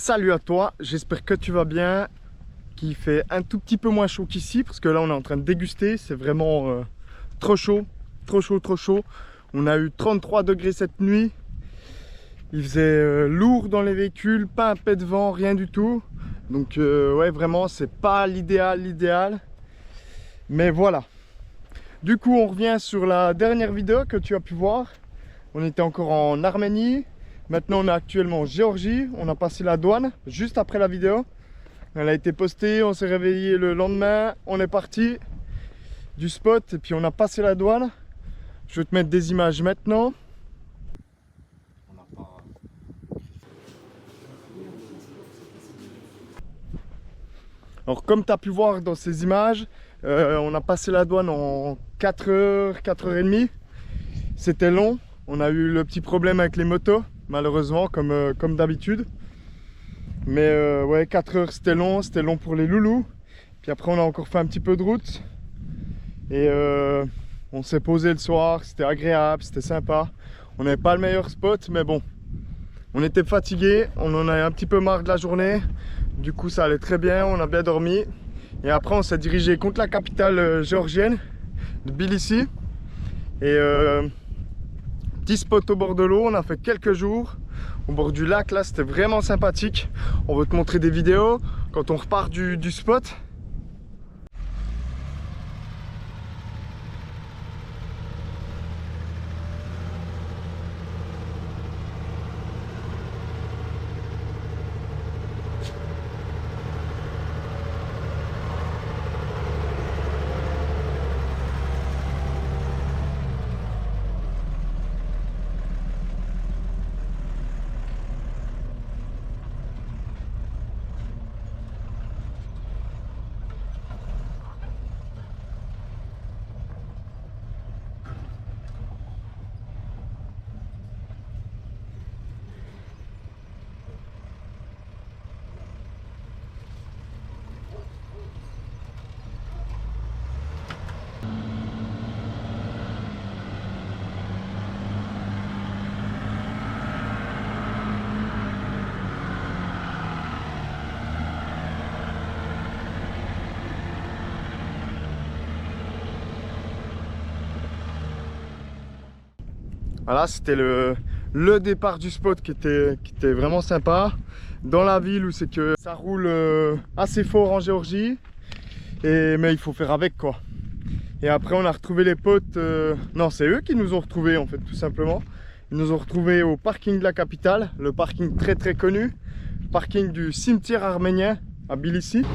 Salut à toi, j'espère que tu vas bien, qu'il fait un tout petit peu moins chaud qu'ici, parce que là on est en train de déguster, c'est vraiment trop chaud, trop chaud, trop chaud. On a eu 33 degrés cette nuit, il faisait lourd dans les véhicules, pas un pet de vent, rien du tout. Donc ouais, vraiment c'est pas l'idéal, mais voilà. Du coup on revient sur la dernière vidéo que tu as pu voir. On était encore en Arménie. Maintenant on est actuellement en Géorgie, on a passé la douane juste après la vidéo. Elle a été postée, on s'est réveillé le lendemain, on est parti du spot et puis on a passé la douane. Je vais te mettre des images maintenant. Alors comme tu as pu voir dans ces images, on a passé la douane en 4 heures, 4 heures et demie. C'était long, on a eu le petit problème avec les motos. Malheureusement comme d'habitude, mais ouais, 4 heures c'était long pour les loulous. Puis après on a encore fait un petit peu de route et on s'est posé le soir, c'était agréable, c'était sympa. On n'avait pas le meilleur spot, mais bon, on était fatigué, on en avait un petit peu marre de la journée. Du coup ça allait très bien, on a bien dormi et après on s'est dirigé contre la capitale géorgienne de Tbilissi et petit spot au bord de l'eau, on a fait quelques jours au bord du lac, là c'était vraiment sympathique. On va te montrer des vidéos quand on repart du spot. Voilà, c'était le départ du spot qui était vraiment sympa. Dans la ville où c'est que ça roule assez fort en Géorgie. Mais il faut faire avec quoi. Et après on a retrouvé les potes. Non, c'est eux qui nous ont retrouvés en fait, tout simplement. Ils nous ont retrouvés au parking de la capitale. Le parking très très connu. Parking du cimetière arménien à Tbilissi.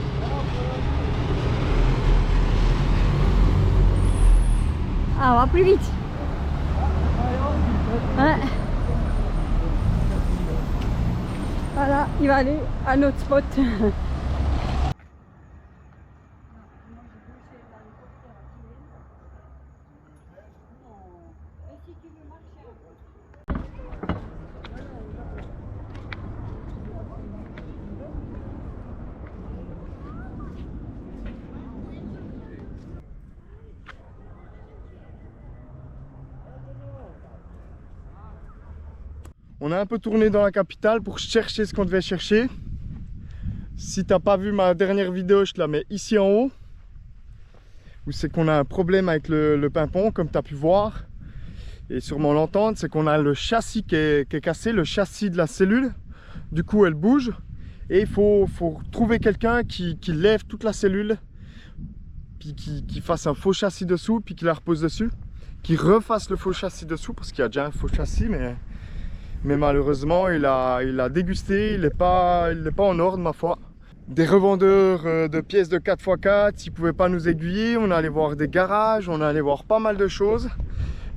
Ah, on va plus vite. Ouais. Voilà, il va aller à notre spot. On a un peu tourné dans la capitale pour chercher ce qu'on devait chercher. Si t'as pas vu ma dernière vidéo, je te la mets ici en haut. Où c'est qu'on a un problème avec le pimpon, comme tu as pu voir. Et sûrement l'entendre, c'est qu'on a le châssis qui est cassé, le châssis de la cellule. Du coup, elle bouge. Et il faut trouver quelqu'un qui lève toute la cellule. Puis qui fasse un faux châssis dessous, puis qui la repose dessus. Qui refasse le faux châssis dessous, parce qu'il y a déjà un faux châssis, mais malheureusement il a dégusté, il n'est pas en ordre ma foi. Des revendeurs de pièces de 4x4, ils ne pouvaient pas nous aiguiller, on allait voir des garages, on allait voir pas mal de choses.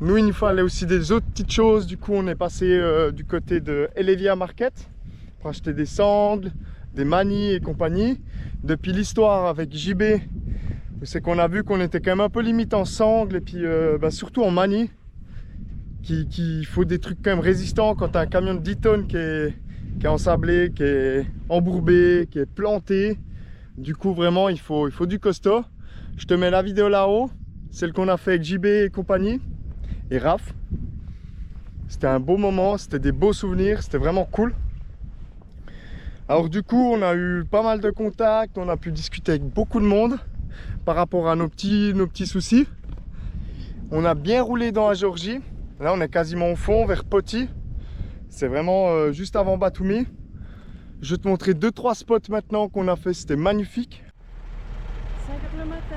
Nous il nous fallait aussi des autres petites choses, du coup on est passé du côté de Elevia Market pour acheter des sangles, des manies et compagnie. Depuis l'histoire avec JB, c'est qu'on a vu qu'on était quand même un peu limite en sangles et puis surtout en manies. Qu'il faut des trucs quand même résistants quand tu as un camion de 10 tonnes qui est ensablé, qui est embourbé, qui est planté. Du coup vraiment il faut du costaud. Je te mets la vidéo là-haut, celle qu'on a fait avec JB et compagnie et Raph. C'était un beau moment, c'était des beaux souvenirs, c'était vraiment cool. Alors du coup, on a eu pas mal de contacts, on a pu discuter avec beaucoup de monde par rapport à nos petits soucis. On a bien roulé dans la Géorgie. Là, on est quasiment au fond, vers Poti. C'est vraiment juste avant Batumi. Je vais te montrer 2-3 spots maintenant qu'on a fait, c'était magnifique. 5 h le matin,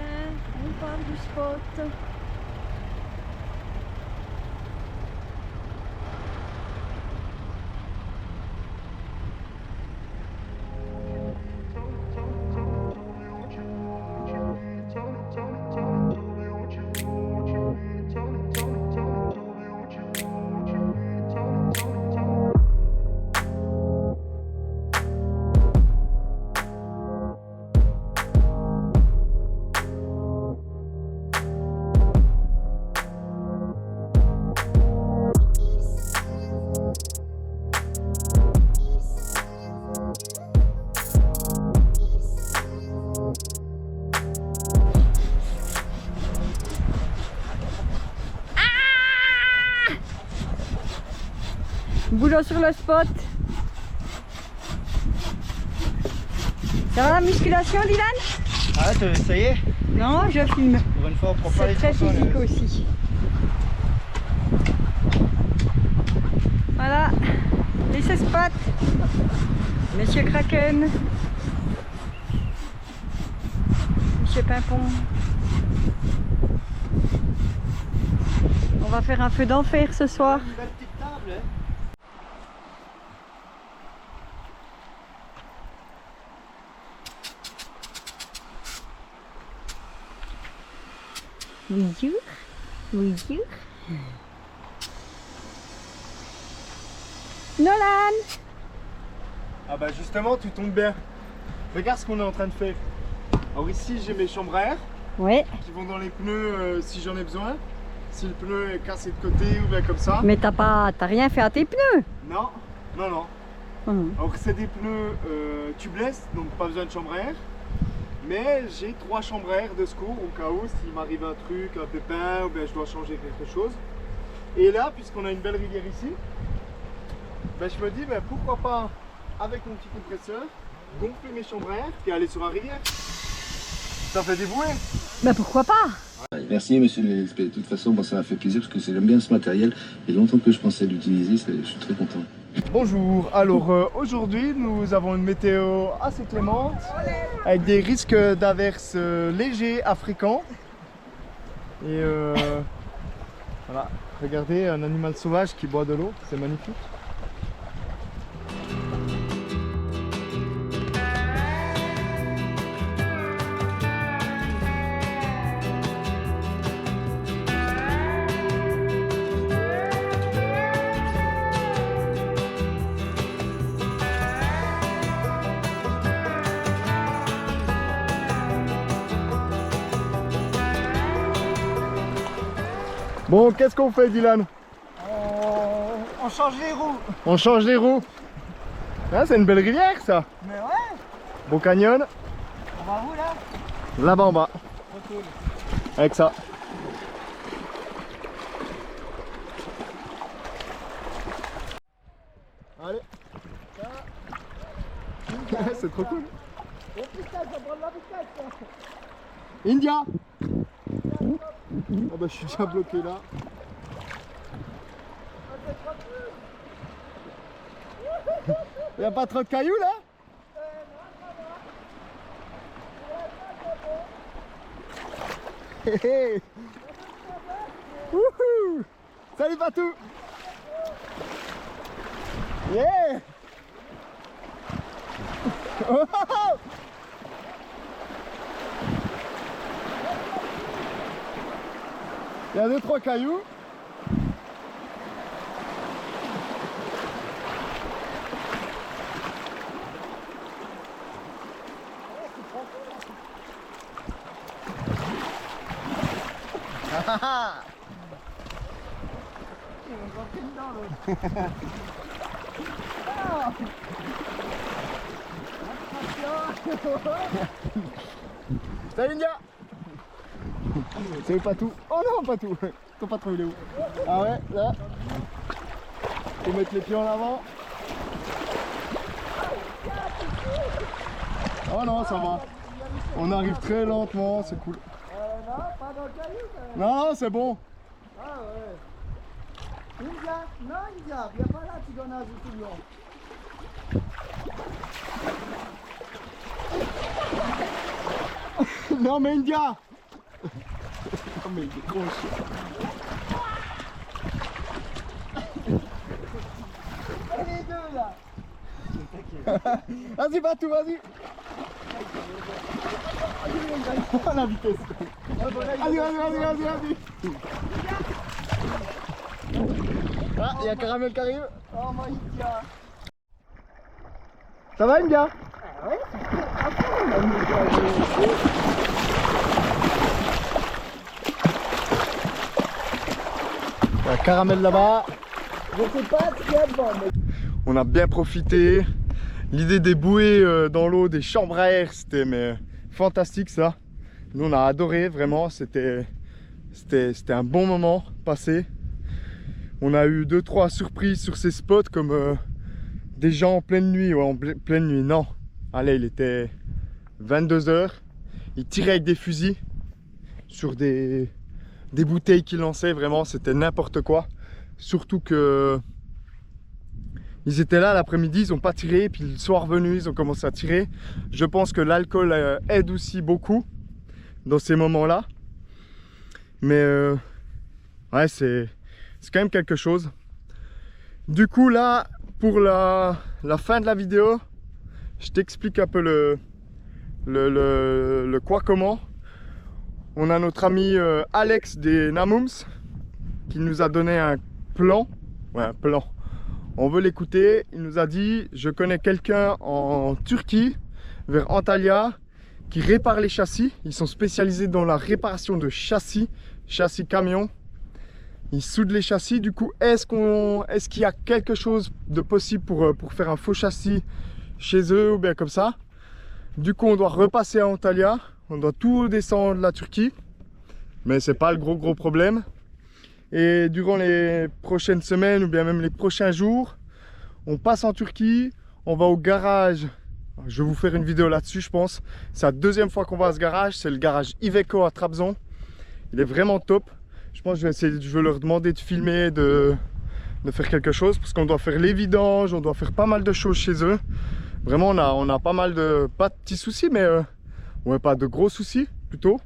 on part du spot. Boulot sur le spot. Ça va la musculation, Dylan? Ah, t'as essayé? Non, je filme. Pour une fois, on prend pas C'est les très chansons, physique aussi. Voilà, et ce spot. Monsieur Kraken. Monsieur Pimpon. On va faire un feu d'enfer ce soir. Une belle petite table, hein. Bonjour. Bonjour. Nolan. Ah bah justement, tu tombes bien. Regarde ce qu'on est en train de faire. Alors ici, j'ai mes chambres à air Ouais, qui vont dans les pneus si j'en ai besoin. Si le pneu est cassé de côté ou bien comme ça. mais t'as rien fait à tes pneus. Non, non, non. Alors c'est des pneus tubeless, donc pas besoin de chambre à air. Mais j'ai 3 chambres à air de secours au cas où s'il m'arrive un truc, un pépin ou bien je dois changer quelque chose. Et là, puisqu'on a une belle rivière ici, ben je me dis ben pourquoi pas avec mon petit compresseur gonfler mes chambres à air et aller sur la rivière. Ça fait des bouées. Bah pourquoi pas? Merci monsieur l'LSP. De toute façon, moi ça m'a fait plaisir parce que j'aime bien ce matériel et longtemps que je pensais l'utiliser, je suis très content. Bonjour, alors aujourd'hui nous avons une météo assez clémente avec des risques d'averses légers à fréquents. Et voilà, regardez un animal sauvage qui boit de l'eau, c'est magnifique. Bon, qu'est-ce qu'on fait, Dylan? On change les roues. On change les roues. Ah, c'est une belle rivière, ça. Mais ouais. Beau canyon. On va où là? Là-bas en bas. Trop cool. Avec ça. Allez. C'est trop cool. Oh putain, ça prend de la vitesse. India. Oh bah je suis déjà bloqué là. Y'a pas trop de cailloux là? Hé hé. Wouhou. Salut Patou. Yeah. Oh. Il y a 2-3 cailloux. Salut India. Salut Patou. Oh non Patou. Ton patron il est où? Ah ouais, là. Faut mettre les pieds en avant. Oh non, ça va. On arrive très lentement, c'est cool. Non, pas dans le caillou quand même. Non, c'est bon. Ah ouais. India, non India, viens pas là, tu donnes un jeu tout le long. Non mais India. Non mais il est gros chien. Et les deux là. Vas-y, va tout, vas-y. La vitesse. Allez, vas-y. Ah, il y a Caramel qui arrive. Oh mon India. Ça va India? Ah ouais, c'est cool. Ah Il y a Caramel là-bas. je sais pas ce qu'il y a devant, mais... On a bien profité. L'idée des bouées dans l'eau, des chambres à air, c'était fantastique ça. Nous on a adoré vraiment, c'était un bon moment passé. On a eu 2-3 surprises sur ces spots comme des gens en pleine nuit, ouais en pleine nuit, non. Allez, il était 22 h, ils tiraient avec des fusils sur des bouteilles qu'ils lançaient, vraiment c'était n'importe quoi. Surtout que ils étaient là l'après-midi, ils n'ont pas tiré, puis le soir venu, ils ont commencé à tirer. Je pense que l'alcool aide aussi beaucoup dans ces moments-là. Mais ouais, c'est quand même quelque chose. Du coup, là, pour la fin de la vidéo, je t'explique un peu le quoi comment. On a notre ami Alex des Namums qui nous a donné un plan. Ouais, un plan. On veut l'écouter. Il nous a dit: je connais quelqu'un en Turquie, vers Antalya, qui répare les châssis. Ils sont spécialisés dans la réparation de châssis camions. Ils soudent les châssis. Du coup, est-ce qu'il y a quelque chose de possible pour faire un faux châssis chez eux ou bien comme ça? Du coup, on doit repasser à Antalya. On doit tout descendre de la Turquie. Mais c'est pas le gros problème. Et durant les prochaines semaines ou bien même les prochains jours, on passe en Turquie, on va au garage. Je vais vous faire une vidéo là-dessus, je pense. C'est la deuxième fois qu'on va à ce garage, c'est le garage Iveco à Trabzon. Il est vraiment top. Je pense que je vais leur demander de filmer, de faire quelque chose, parce qu'on doit faire les vidanges, on doit faire pas mal de choses chez eux. Vraiment, on a pas mal de, pas de petits soucis, mais ouais, pas de gros soucis plutôt.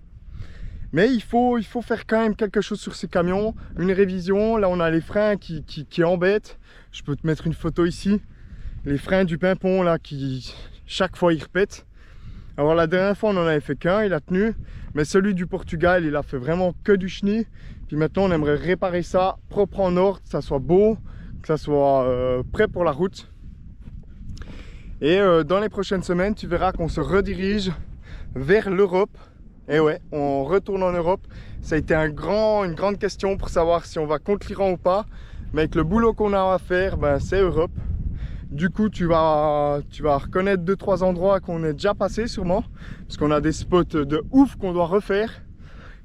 Mais il faut faire quand même quelque chose sur ces camions, une révision. Là, on a les freins qui embêtent. Je peux te mettre une photo ici. Les freins du pimpon, là, qui chaque fois ils répètent. Alors la dernière fois, on en avait fait qu'un, il a tenu. Mais celui du Portugal, il a fait vraiment que du chenille. Puis maintenant, on aimerait réparer ça propre en ordre, que ça soit beau, que ça soit prêt pour la route. Et dans les prochaines semaines, tu verras qu'on se redirige vers l'Europe. Et ouais, on retourne en Europe. Ça a été une grande question pour savoir si on va contre l'Iran ou pas. Mais avec le boulot qu'on a à faire, ben, c'est Europe. Du coup, tu vas reconnaître 2-3 endroits qu'on est déjà passé sûrement. Parce qu'on a des spots de ouf qu'on doit refaire.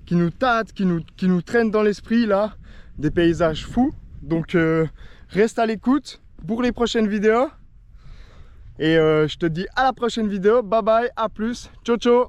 Qui nous tâtent, qui nous traînent dans l'esprit là. Des paysages fous. Donc reste à l'écoute pour les prochaines vidéos. Et je te dis à la prochaine vidéo. Bye bye, à plus. Ciao ciao.